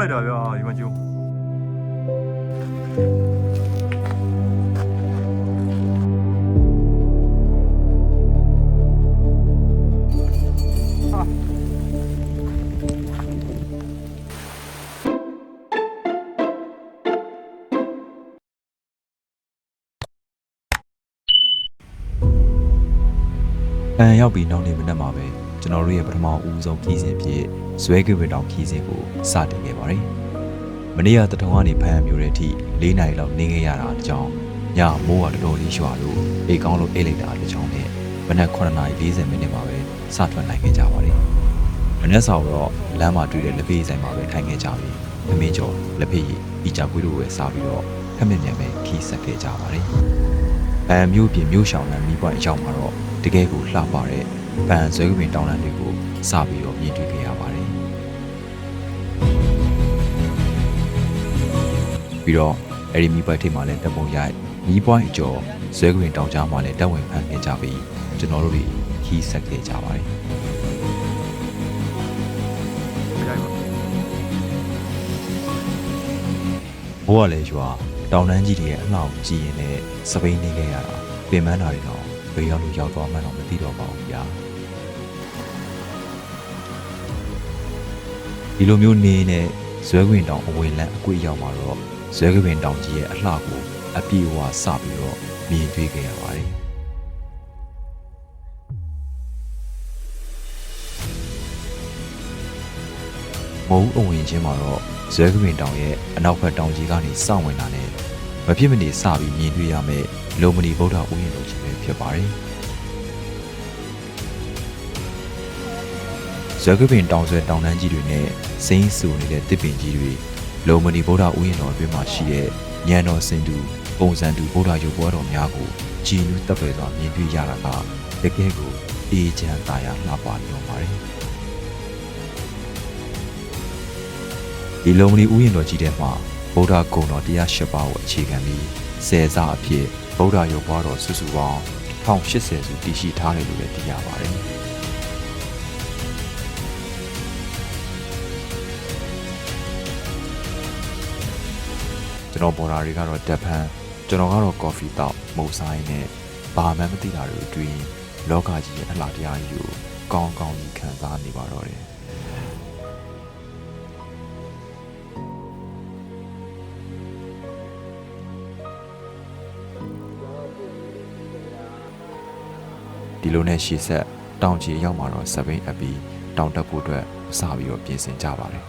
လိုက်တာဗျာဒီမှာကြည့်ရောက်ပြီးနောက်နေ့မနက်မှာပဲကျွန်တော်တို့ရဲ့ပထမဦးဆုံးခီးစဉ်ဖြစ်ဇွဲကွေတောင်ခီးစဉ်ကိုစတင်ခဲ့ပါတယ်။မနေ့ကတထုံကနေဖမ်းမျိုးတဲ့အထိ4နာရီလောက်နေခဲ့ရတာအကြောင်းညမိုးကတော်တော်လေးရွာလို့အိတ်ကောင်းလို့အိတ်လိုက်တာအကြောင်းနဲ့မနက်9:40မိနစ်မှာပဲစထွက်နိုင်ခဲ့ကြပါတယ်။မနက်ဆောင်တော့လမ်းမှာတွေ့တဲ့လက်ဖေးဆိုင်မှာပဲထိုင်ခဲ့ကြပြီးသမင်းကျော်လက်ဖေးကြီးအီချာကွေးတို့ပဲစားပြီးတော့ခက်မြက်မြက်ပဲခီးဆက်ခဲ့ကြပါတယ်။မျိုးပြင်မျိုးရှောင်းလမ်းမိပွိုင်းအရောက်မှာတော့တကယ်ကိုလှပတဲ့ပန်ဇွဲကွေတောင်လမ်းတွေကိုစပြီးတော့မြင်တွေ့ခဲ့ရပါတယ်။ပြီးတော့အဲဒီမိပွိုင်းထိပ်မှာလည်းတပ်ပုံရိုက်မိပွိုင်းအကျော်ဇွဲကွေတောင်ကြားမှာလည်းတပ်ဝင်ဖန်ခဲ့ကြပြီးကျွန်တော်တို့တွေခီးဆက်ခဲ့ကြပါတယ်။ဘိုးကလည်းရွာတောင်တန်းကြီးတွေရဲ့အလှောင်ကြည့်ရင်လည်းစပိန်နေခဲ့ရတာပင်ပန်းတာတွေတော့ဘယ်ရောက်လို့ရောက်သွားမှန်းတော့မသိတော့ပါဘူးဗျာဒီလိုမျိုးနေနဲ့ဇွဲခွင်တောင်အဝင်လန်းအကွေ့ရောက်မှာတော့ဇွဲခွင်တောင်ကြီးရဲ့အလှကိုအပြေအဝစပြီးတော့မြင်တွေ့ခဲ့ရပါတယ်မုံအဝင်ချင်းမှာတော့ဇွဲခွင်တောင်ရဲ့အနောက်ဘက်တောင်ကြီးကနေစောင့်ဝင်လာတဲ့မဖြစ်မနေစပြီးမြင်တွေ့ရမယ့်လုံမဏီဗုဒ္ဓဥယျာဉ်တော်ကြီးပဲဖြစ်ပါတယ်။ဇွဲကပင်တောင်ဆွဲတောင်တန်းကြီးတွေနဲ့စိမ့်ဆူနေတဲ့တစ်ပင်ကြီးတွေလုံမဏီဗုဒ္ဓဥယျာဉ်တော်အတွင်းမှာရှိတဲ့ဉာဏ်တော်စင်တူပုံစံတူဗုဒ္ဓရုပ်ပွဲတော်များကိုကြည်နူးတပ်ပယ်စွာမြင်တွေ့ရတာကတကယ်ကိုအေးချမ်းသာယာလှပနေပါတယ်။ဒီလုံမဏီဥယျာဉ်တော်ကြီးထဲမှာဗုဒ္ဓဂုဏ်တော်108ပါးကိုအခြေခံပြီးဆယ်စအဖြစ်ဗုဒ္ဓရုပ်ပွားတော်စုစုပေါင်း1080စုတည်ရှိထားတယ်လို့လည်းသိရပါတယ်။ကျွန်တော်ပေါ်တာတွေကတော့တက်ဖန်ကျွန်တော်ကတော့ကော်ဖီတောက်မုတ်ဆိုင်နဲ့ဘာမှမသိတာတွေအတွင်းလောကကြီးရဲ့အလှတရားကြီးကိုကောင်းကောင်းကြီးခံစားနေပါတော့တယ်။ဒီလိုနဲ့ရှေ့ဆက်တောင်ချီရောက်မှာတော့စပိန်အပီတောင်တက်ဖို့အတွက်စပြီးတော့ပြင်ဆင်ကြပါတယ်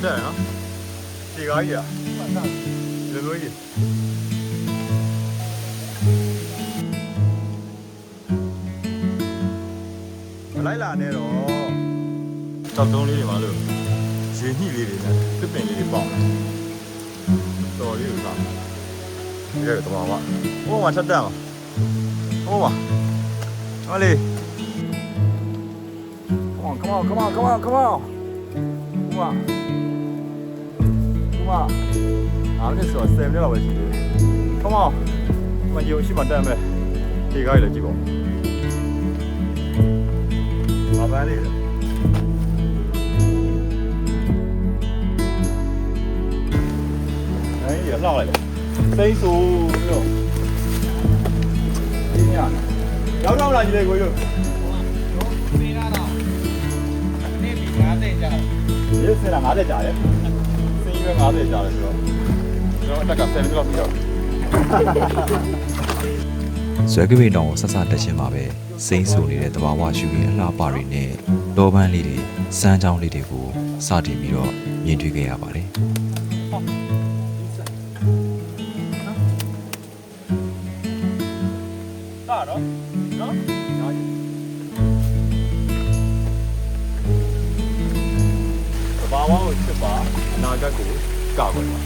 တက်နော်ခြေကားကြီးอ่ะဒီလိုကြီးမလိုက်လာနဲ့တော့တောက်တုံးလေးတွေပါလို့ရေညှိလေးတွေနဲ့တစ်ပင်လေးတွေပေါက်တော်လေးကိုသာဒီကတော့ပါဟိုမှာထက်တက်အောင်ဟိုမှာဟောလေး come on come on come on come on ဟိုမှာအားနဲ့ဆိုတော့7မိနစ်လောက်ပဲရှိသေးတယ်။ Come on မယုံရှိမှတမ်းပဲ။ဒီကားကြီးလည်းကြည့်ပေါ့။ဘာပန်းလေးလဲ။အဲ့ဒီလှောက်လိုက်တယ်။စိမ့်ဆိုလို့ဒီညရောက်တော့လာကြီးလေကိုတို့ပေးလာတော့နေ့ပြီး50ကြာ။ရေးစရာ50ကြာရဲ့။စင်းရွယ်50ကြာတယ်ဆိုတော့ကျွန်တော်အတက်က7မိနစ်လောက်ပြီးတော့ဇွဲကပိတောင်ကိုဆက်ဆက်တက်ချင်းပါပဲစိမ့်ဆူနေတဲ့တဘာဝရှုရင်းအလှပတွေနဲ့တောပန်းလေးတွေစမ်းချောင်းလေးတွေကိုစတင်ပြီးတော့မြင်တွေ့ခဲ့ရပါတယ်တာတော့နော်တဘာဝကိုချစ်ပါအနာ ဂတ်ကိုကာကွယ်ပါ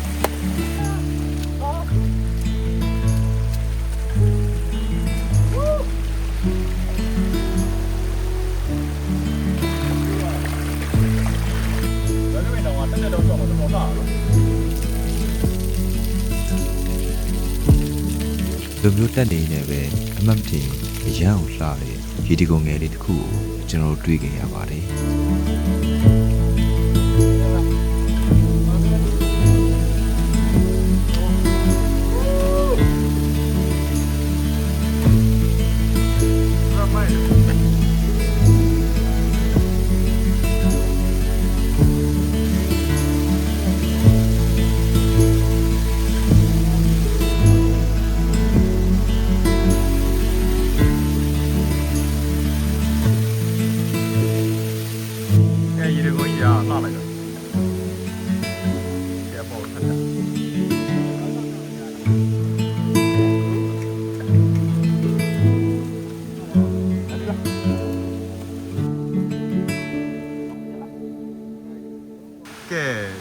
လူမျိုးတက်နေနေပဲအမှတ်မထင်အရန်အောင်လှတဲ့ရေဒီကုန်ငယ်လေးတစ်ခုကိုကျွန်တော်တို့တွေ့ခဲ့ရပါတယ်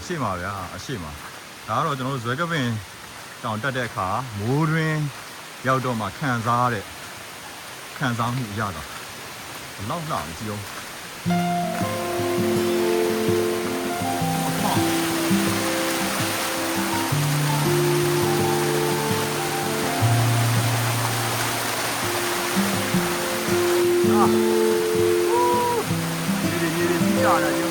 ရှေ့မှာဗျာအရှေ့မှာဒါကတော့ကျွန်တော်တို့ဇွဲကပင်တောင်တက်တဲ့အခါမိုးတွင်ရောက်တော့မှခံစားမှုရတာလောက်လာကြည့်အောင်ရေရတယ်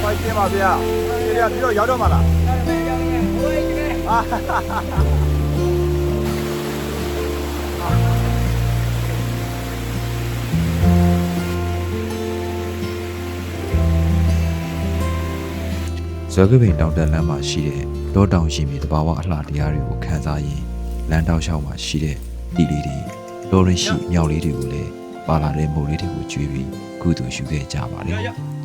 ဖိုက်တင်ပါဗျာဒီကပြီးတော့ရောက်တော့မှာလားဇွဲကပင်တောင်တက်လမ်းမှာရှိတဲ့တောတောင်ရှင်မြေတဘာဝအလှတရားတွေကိုခန်းစားရင်လမ်းတောက်လျှောက်မှာရှိတဲ့တီလေးတွေတောရင်းရှိမြောက်လေးတွေကိုလည်းပါလာတဲ့မုတ်လေးတွေကိုကျွေးပြီးကုသိုလ်ရှုခဲ့ကြပါတယ်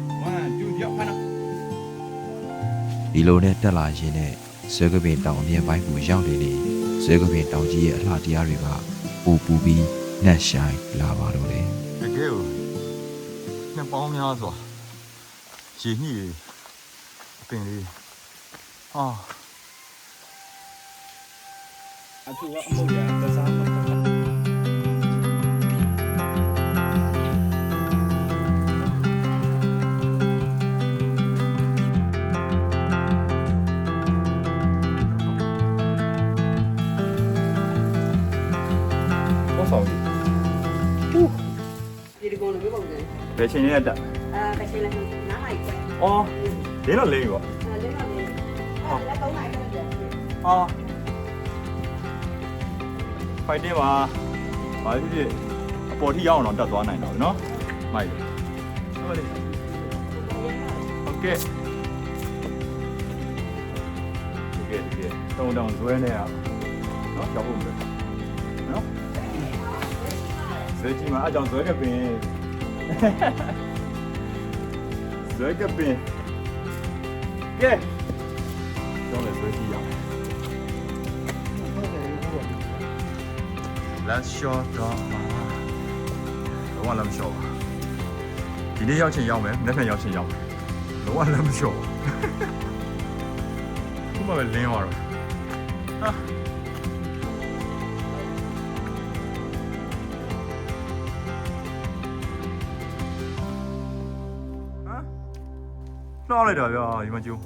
ဒီလိုနဲ့တက်လာရင်နဲ့ဇွဲကပင်တောင်အမြင့်ပိုင်းကိုရောက်နေလေဇွဲကပင်တောင်ကြီးရဲ့အလှတရားတွေကပူပူပြီးနှက်ဆိုင်လာပါတော့တယ်တကယ်ကိုနှစ်ပေါင်းများစွာရည်ညှိအပင်လေးအထူးကအမှုရတစားမှာဘယ်ချိန်ရတက်ဘယ်ချိန်လဲနားလိုက်ပဲအော်လင်းတော့လင်းရောလင်းတော့လင်းလက်3နိုင်ပဲပြန်ဖိုက်တင်ပါဘာဖြစ်အပေါ်ထိရောက်အောင်တော့တက်သွားနိုင်တော့နော်မိုက်တယ်ဟုတ်တယ်โอเคတုံတောင်ဇွဲနေရနော်ကြောက်ဖို့မလို့နော်ဇွဲကြီးမှာအကြောင်းဇွဲကပင်ဇွဲကပင်ကဲကျောင်းလည်းဇွဲကြီးရအောင် Let's short တော့လောကလည်းမလျှော့ပါဒီနေ့ရောက်ချင်ရောက်မယ်နေ့ဖြန်ရောက်ချင်ရောက်မယ်လောကလည်းမလျှော့ခုမှပဲလင်းသွားတော့ဟာနှောက်လိုက်တာဗျာဒီမှာကျိုး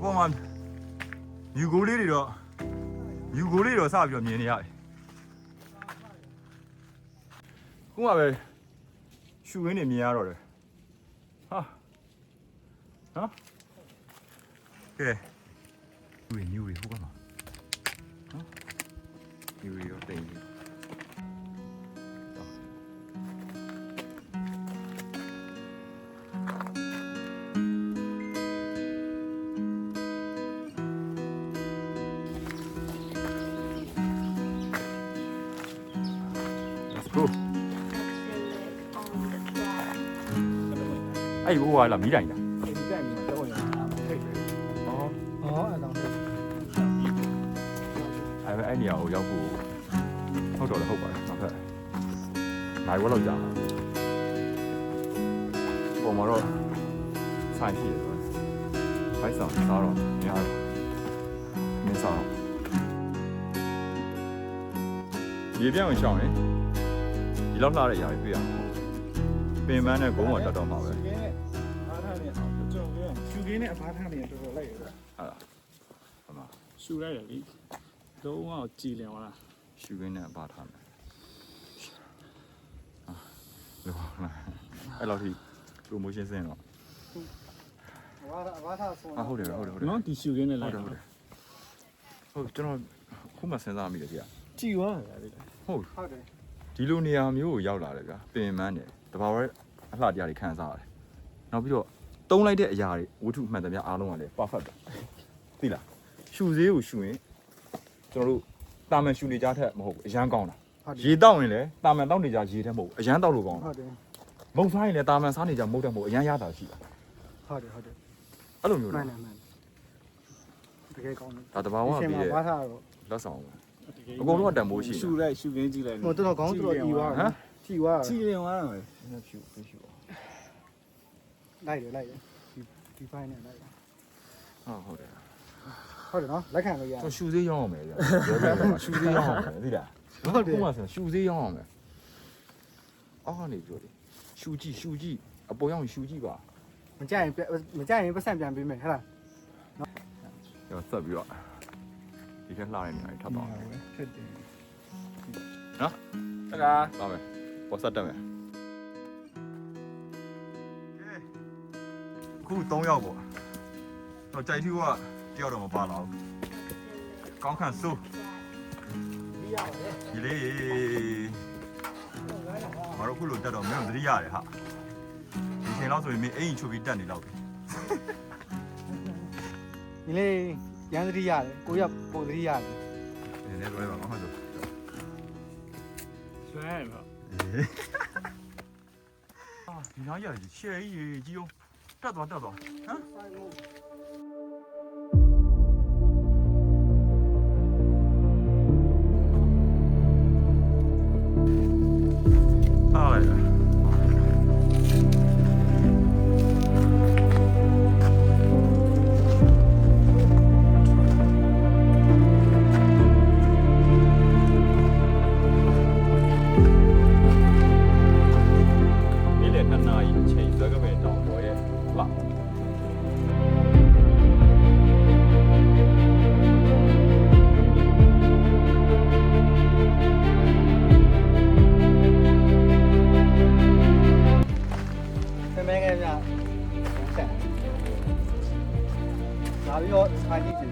ဘောမှာယူကိုလေးတွေတော့စပြီးတော့မြင်နေရတယ်ခုမှပဲရှူရင်းနေမြင်ရတော့တယ်ဟာနော်ကဲညူရီဟိုကမှာနော်ညူရီတော့တိတ်နေ အဲ့ဘိုးကလာမီးတိုင်လား ဒီကံမှာတော့ရအောင်ထိတ်တယ် ဟော ဟောအဲ့တော့ အဲ့နေရာကိုရောက်ဖို့ဟုတ်တော့လည်းဟုတ်ပါတယ်နောက်ထပ်နိုင်ဝက်လောက်ကြာပုံမှာတော့ဆိုင်ရှိတယ်ဆိုဘိုက်ဆောင်စားတော့မရတော့မင်းစားတော့ရေပြောင်းရင်ရှောင်းရင်ဒီလောက်လှတဲ့အရာတွေတွေ့ရမှာပင်ပန်းနဲ့ဂုံးပေါ်တက်တော့မှာပဲ ရှူကင်းနဲ့အားထားနေအောင်ကြောက်ရရှူကင်းနဲ့အဖားထားနေတော်တော်လိုက်ရတာ ဟုတ်လားဟမ ရှူလိုက်တယ်လေလုံးဝကြည်လင်သွားတာ ရှူခင်းနဲ့ပါထားမယ်လောအဲ့လောက်ထိ promotion စင်တော့ ဝါသာဆုံး ဟုတ်တယ်ဟုတ်တယ်ဟုတ်တယ် နော်ဒီရှူကင်းနဲ့ ဟု လို တ် က် တယ်ဟုတ်တယ်ဟုတ်ကျွန်တော်ခုမှစဉ်းစားမိတယ်ကြာ ကြည်သွားတယ်လေ ဟုတ် ဟုတ်တယ် ဒီလိုနေရာမျိုးကိုရောက်လာတယ်ဗျာပင်မန်းတယ်တဘာဝရဲ့အလှတရားတွေခံစားရတယ်နောက်ပြီးတော့တုံးလိုက်တဲ့အရာတွေဝတ္ထုမှန်သမျှအားလုံးကလည်း perfect ပဲသိလားရှူသေးကိုရှူရင်ကျွန်တော်တို့တာမန်ရှူနေကြထက်မဟုတ်ဘူးအရန်ကောင်းတာရေတောက်ရင်လည်းတာမန်တောက်နေကြရေထက်မဟုတ်ဘူးအရန်တောက်လို့ကောင်းတာ ဟုတ်တယ် မုတ်စားရင်လည်းတာမန်စားနေကြမုတ်တဲ့မဟုတ်အရန်ရတာရှိတာ ဟုတ်တယ်ဟုတ်တယ် အဲ့လိုမျိုး မှ လား န်တယ်မှန်တကယ်ကောင်းတယ် ဒါတဘာဝပြီးတဲ့ ဝါသာတော့ လက်ဆောင်ပဲအကုန်လုံးကတန်ဖိုးရှိ ရှူ တယ် လိုက်ရှူကင်းကြည့်လိုက်ဟိုတော်တော်ကောင်းတော်ဤသွား ဟမ် ကြည်သွား ကြည်လင်သွားတာပဲ နည်းဖြူဖြူ လိုက်တယ်ဒီဖိုင်းနဲ့လိုက် ဟုတ်တယ် ဟုတ်တယ်နော်လက်ခံလို့ရ ကျွန်တော်ရှူသေးရောင်းအောင်မယ်ဗျာပြောပြပါရှူသေးရောင်းအောင်မယ်သိလား ဟုတ်တယ် ခုမှဆိုရှူသေးရောင်းအောင်မယ်အော်နေပြောတယ်ရှူကြည့်အပေါ်ရောက်ရှူကြည့်ပါ မကြရင်ပတ်စံပြန်ပေးမယ်ဟဲ့လား ကျွန်တော်ဆက်ပြီးတော့ဒီထက်လှတဲ့နေရာကြီးထပ်သွားမယ် ဖြစ်တယ် နော် တကား သွားမယ်ပေါ်ဆက်တက်မယ်ခု3ယောက်ပေါ့တော့ကြိုက်ထူးကတယောက်တော့မပါလာဘူးကောင်းခန့်စိုးဒီလေးမတော်ခုလိုတက်တော့မင်းတို့သတိရတယ်ဟာဒီချိန်လောက်ဆိုရင်မင်းအိမ်ချုပ်ပြီးတက်နေလောက်ပြီ ဒီလေးရန်သတိရတယ်ကိုရပုံသတိရတယ် နည်းနည်းလွဲပါဘာမှမဆို ဆွဲရပါ အာဒီနားရကြီးရှယ်ကြီးအောင်တက်သွားဟမ်အားရ နေ့လယ်2နာရီအချိန်ဆွဲကပဲတောင်ပေါ်ရဲ့လာဖမဲငယ်ပြဆက်လာပြီးတော့စာကြည့်ချင်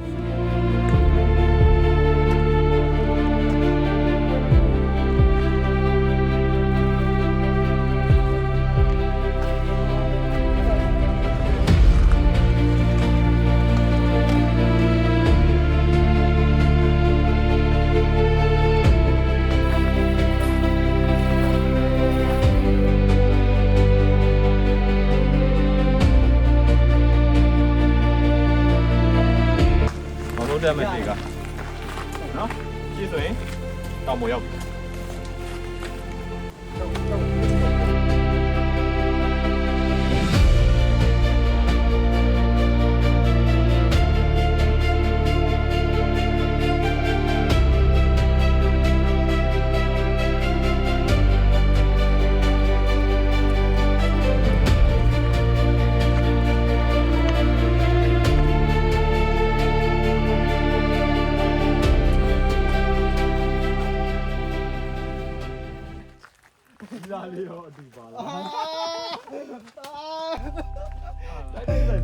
နောက်ဆုံးတက်မဲ့တွေကနော်ကြည့်ဆိုရင်တောင်ပေါ်ရောက်ပြီ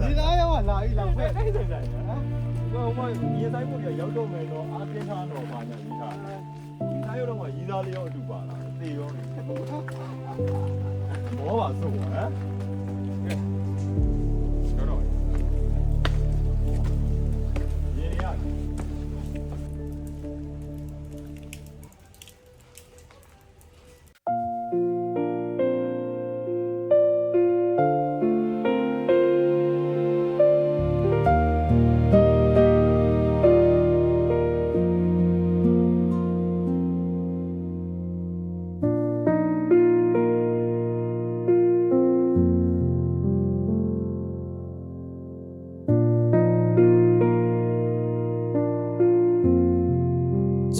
ဒီသားရောလာပြီလာဖက် အဲ့ဒါဆိုင်နော်ဟိုမှာရေဆိုင်ဖို့ရောက်တော့မယ်တော့အားတင်းထားတော့ပါညာဒီထားဒီထားရတော့မှရီးသားလေးရောအတူပါလားသေရောမောပါစို့ဟမ်တော့ရေရ ဟ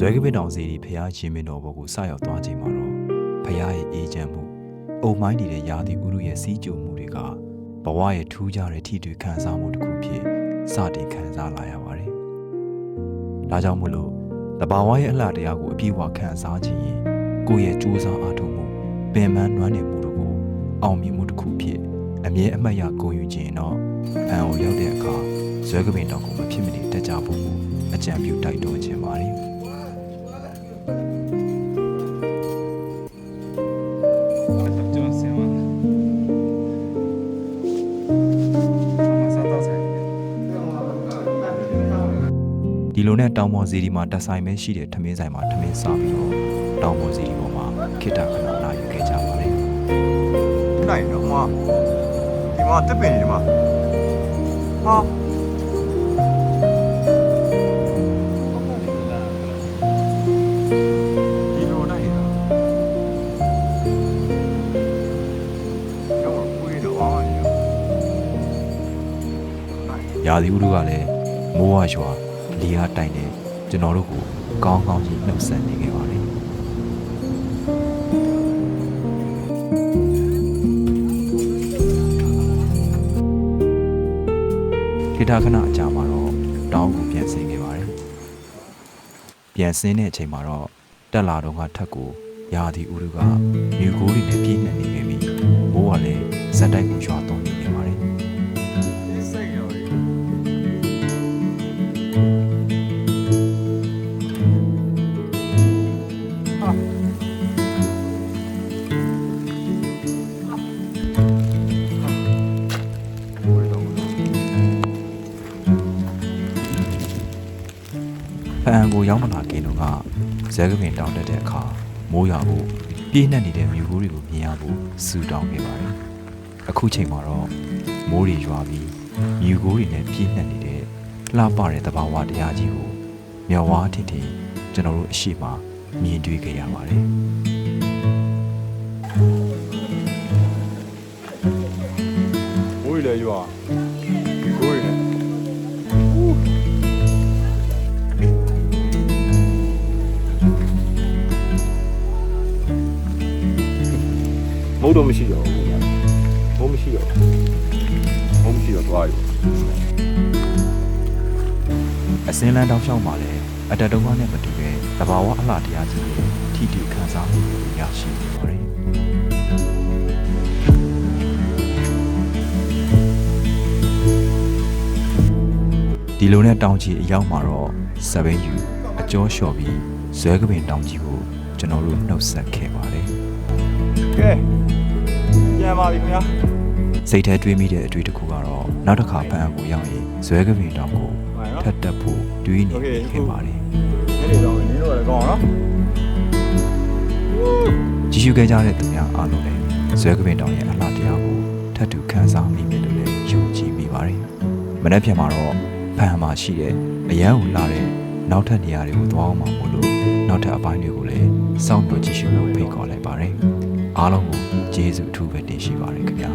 ဇွဲကပင်တောင်စီဒီဖျားရှင်မင်းတော်ဘောကိုစရောက်သွားချိန်မှာတော့ဖျားရဲ့အေးချမ်းမှုအုံမိုင်းနေတဲ့ရာသီဥတုရဲ့စီးကြုံမှုတွေကဘဝရဲ့ထူးခြားတဲ့ထိတွေ့ခံစားမှုတစ်ခုဖြစ်စတင်ခံစားလာရပါတယ်။ဒါကြောင့်မို့လို့တဘာဝရဲ့အလှတရားကိုအပြည့်အဝခံစားခြင်းရင်ကိုယ့်ရဲ့ကြိုးစားအားထုတ်မှုပင်ပန်းနွမ်းနယ်မှုတို့ကိုအောင်မြင်မှုတစ်ခုဖြစ်အမြဲအမှတ်ရဂုဏ်ယူခြင်းတော့အံကိုရောက်တဲ့အခါဇွဲကပင်တောင်ကိုမဖြစ်မနေတက်ကြဖို့အကြံပြုတိုက်တွန်းခြင်းပါတယ်။ 就行了。马上到菜。 ဒီလိုနဲ့တောင်ပေါ်စီဒီမှာတက်ဆိုင်မဲရှိတဲ့ထမင်းဆိုင်မှာထမင်းစားပြီးတော့တောင်ပေါ်စီဒီပေါ်မှာခိတ္တခဏနာယူခဲ့ကြပါတယ် နိုင်တော့မှာဒီမှာတက်ပင်နေဒီမှာဟာဒီလိုနိုင်တာရောပွေးတော့အောင်ရ ။ရာသီဥတုကလည်းမိုးဝရွာလေအားတိုင်တဲ့ကျွန်တော်တို့ကိုကောင်းကောင်းကြီးနှုတ်ဆက်နေခဲ့ပါတယ်။ခိတ္တခဏအကြာမှာတော့တောင်းကိုပြန်ဆင်းခဲ့ပါတယ်။ပြန်ဆင်းတဲ့အချိန်မှာတော့တက်လာတော့ကထက်ကိုရာသီဥတုကမြူကိုးတွေနဲ့ပြည့်နှက်နေခဲ့ပြီးမိုးကလည်းဇက်တိုက်ကိုရွာသွန်းနေခဲ့ပါတယ်။ စိတ်ရော် ဖအံကိုရောက်မလာခင်တော့ကဇဲကပင်တောင်းတက်တဲ့အခါမိုးရွာဖို့ပြည့်နှက်နေတဲ့မြူကိုးတွေကိုမြင်ရဖို့စူတောင်းခဲ့ပါတယ်။အခုချိန်မှာတော့မိုးတွေရွာပြီးမြူကိုးတွေနဲ့ပြည့်နှက်နေတဲ့လှပတဲ့သဘာဝတရားကြီးကိုမျက်ဝါးထင်ထင်ကျွန်တော်တို့အရှိမမြင်တွေ့ခဲ့ရပါတယ်။ မိုးရလေရွာကိုရလေမိုးတော့မရှိတော့ဘူးမိုးမရှိတော့သွားရော အစင်းလန်းတောင်းလျှောက်မှာလည်းအတတုံးကနဲ့မတူတဲ့သဘာဝအလှတရားကြီးရဲ့ထိတိခံစားမှုကိုရရှိနေပါတယ်ဒီလိုနဲ့တောင်ကြီးအရောက်မှာတော့စပင်းယူအကျော်လျှော်ပြီးဇွဲကပင်တောင်ကြီးကိုကျွန်တော်တို့နှုတ်ဆက်ခဲ့ပါတယ် ကဲပြန်ပါပြီခင်ဗျာ စိတ်ထဲတွေးမိတဲ့အတွေ့တစ်ခုကတော့နောက်တစ်ခါဖန်အကိုရောက်ရင်ဇွဲကပင်တောင်ကိုထပ်တက်ဖို့တွေးနေခဲ့ပါတယ် ညနေတော့နင်းတော့လည်းကောင်းအောင်နော် ကြည့်ရှုခဲ့ကြတဲ့သူများအားလုံးလည်းဇွဲကပင်တောင်ရဲ့အလှတရားကိုထပ်တူခံစားမိမယ်လို့လည်းယုံကြည်မိပါတယ်မနေ့ပြန်မှာတော့ဖန်မှာရှိတဲ့အရန်ကိုလာတဲ့နောက်ထပ်နေရာတွေကိုသွားအောင်မှာမို့လို့နောက်ထပ်အပိုင်းတွေကိုလည်းစောင့်မျှော်ကြည့်ရှုဖို့ဖိတ်ခေါ်လိုက်ပါတယ်အားလုံးကိုကျေးဇူးအထူးပဲတင်ရှိပါတယ်ခင်ဗျာ